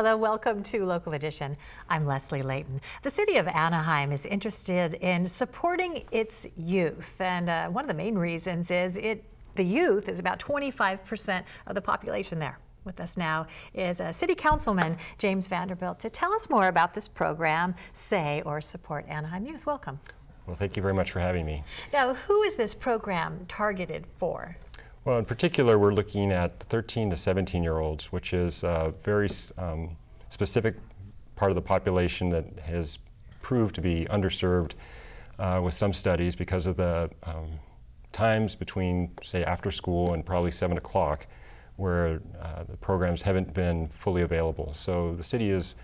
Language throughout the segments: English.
Hello, welcome to Local Edition. I'm Leslie Leyton. The city of Anaheim is interested in supporting its youth, and one of the main reasons is the youth is about 25% of the population there. With us now is City Councilman James Vanderbilt to tell us more about this program, Say or Support Anaheim Youth. Welcome. Well, thank you very much for having me. Now, who is this program targeted for? Well, in particular, we're looking at 13 to 17-year-olds, which is a very specific part of the population that has proved to be underserved with some studies because of the times between, say, after school and probably 7 o'clock, where the programs haven't been fully available. So the city has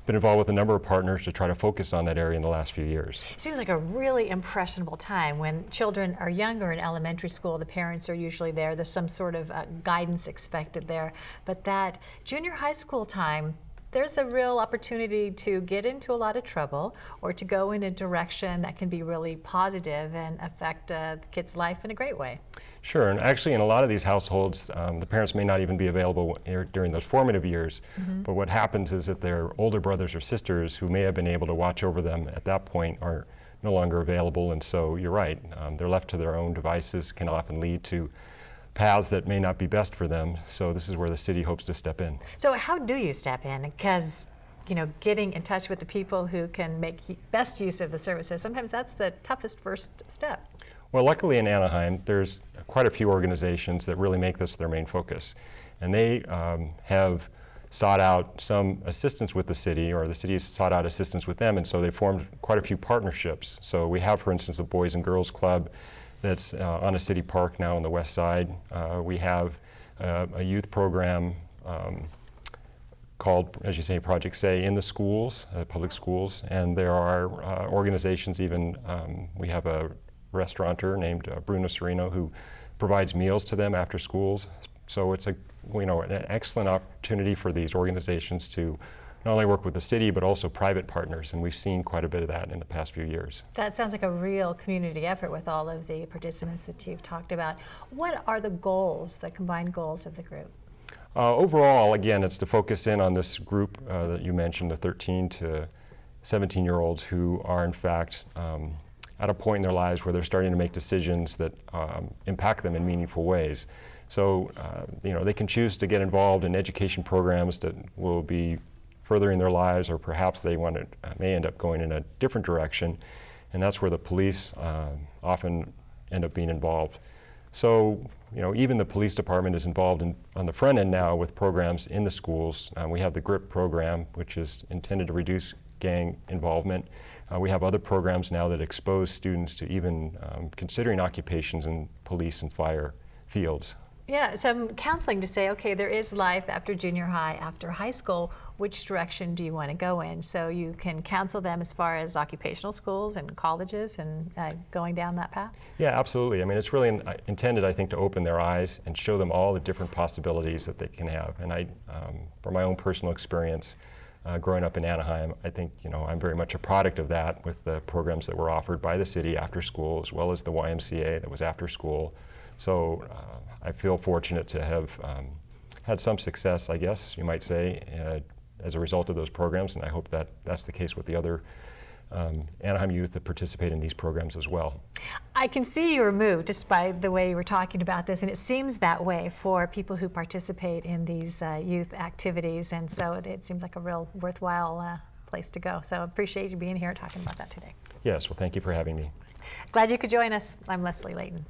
been involved with a number of partners to try to focus on that area in the last few years. It seems like a really impressionable time when children are younger in elementary school. The parents are usually there. There's some sort of guidance expected there. But that junior high school time, there's a real opportunity to get into a lot of trouble or to go in a direction that can be really positive and affect the kid's life in a great way. Sure, and actually in a lot of these households, the parents may not even be available during those formative years, but what happens is that their older brothers or sisters who may have been able to watch over them at that point are no longer available, and so you're right, they're left to their own devices, can often lead to paths that may not be best for them, so this is where the city hopes to step in. So how do you step in? Because getting in touch with the people who can make best use of the services, sometimes that's the toughest first step. Well, luckily in Anaheim, there's quite a few organizations that really make this their main focus. And they have sought out some assistance with the city, or the city has sought out assistance with them, and so they formed quite a few partnerships. So we have, for instance, a Boys and Girls Club that's on a city park now on the west side. We have a youth program called, as you say, Project Say in the schools, public schools, and there are organizations even, we have a restaurateur named Bruno Serino who provides meals to them after schools. So it's an excellent opportunity for these organizations to not only work with the city but also private partners, and we've seen quite a bit of that in the past few years. That sounds like a real community effort with all of the participants that you've talked about. What are the goals, the combined goals of the group? Overall, again, it's to focus in on this group that you mentioned, the 13 to 17-year-olds who are in fact at a point in their lives where they're starting to make decisions that impact them in meaningful ways. So, they can choose to get involved in education programs that will be furthering their lives, or perhaps they may end up going in a different direction, and that's where the police often end up being involved. So, even the police department is involved on the front end now with programs in the schools. We have the GRIP program, which is intended to reduce gang involvement. We have other programs now that expose students to even considering occupations in police and fire fields. Yeah, some counseling to say, okay, there is life after junior high, after high school. Which direction do you want to go in? So you can counsel them as far as occupational schools and colleges and going down that path? Yeah, absolutely. I mean, it's really intended, I think, to open their eyes and show them all the different possibilities that they can have. And from my own personal experience, growing up in Anaheim, I think I'm very much a product of that with the programs that were offered by the city after school, as well as the YMCA that was after school. So I feel fortunate to have had some success, I guess you might say, as a result of those programs, and I hope that that's the case with the other Anaheim youth that participate in these programs as well. I can see you were moved just by the way you were talking about this, and it seems that way for people who participate in these youth activities, and so it seems like a real worthwhile place to go. So I appreciate you being here talking about that today. Yes, well, thank you for having me. Glad you could join us. I'm Leslie Leyton.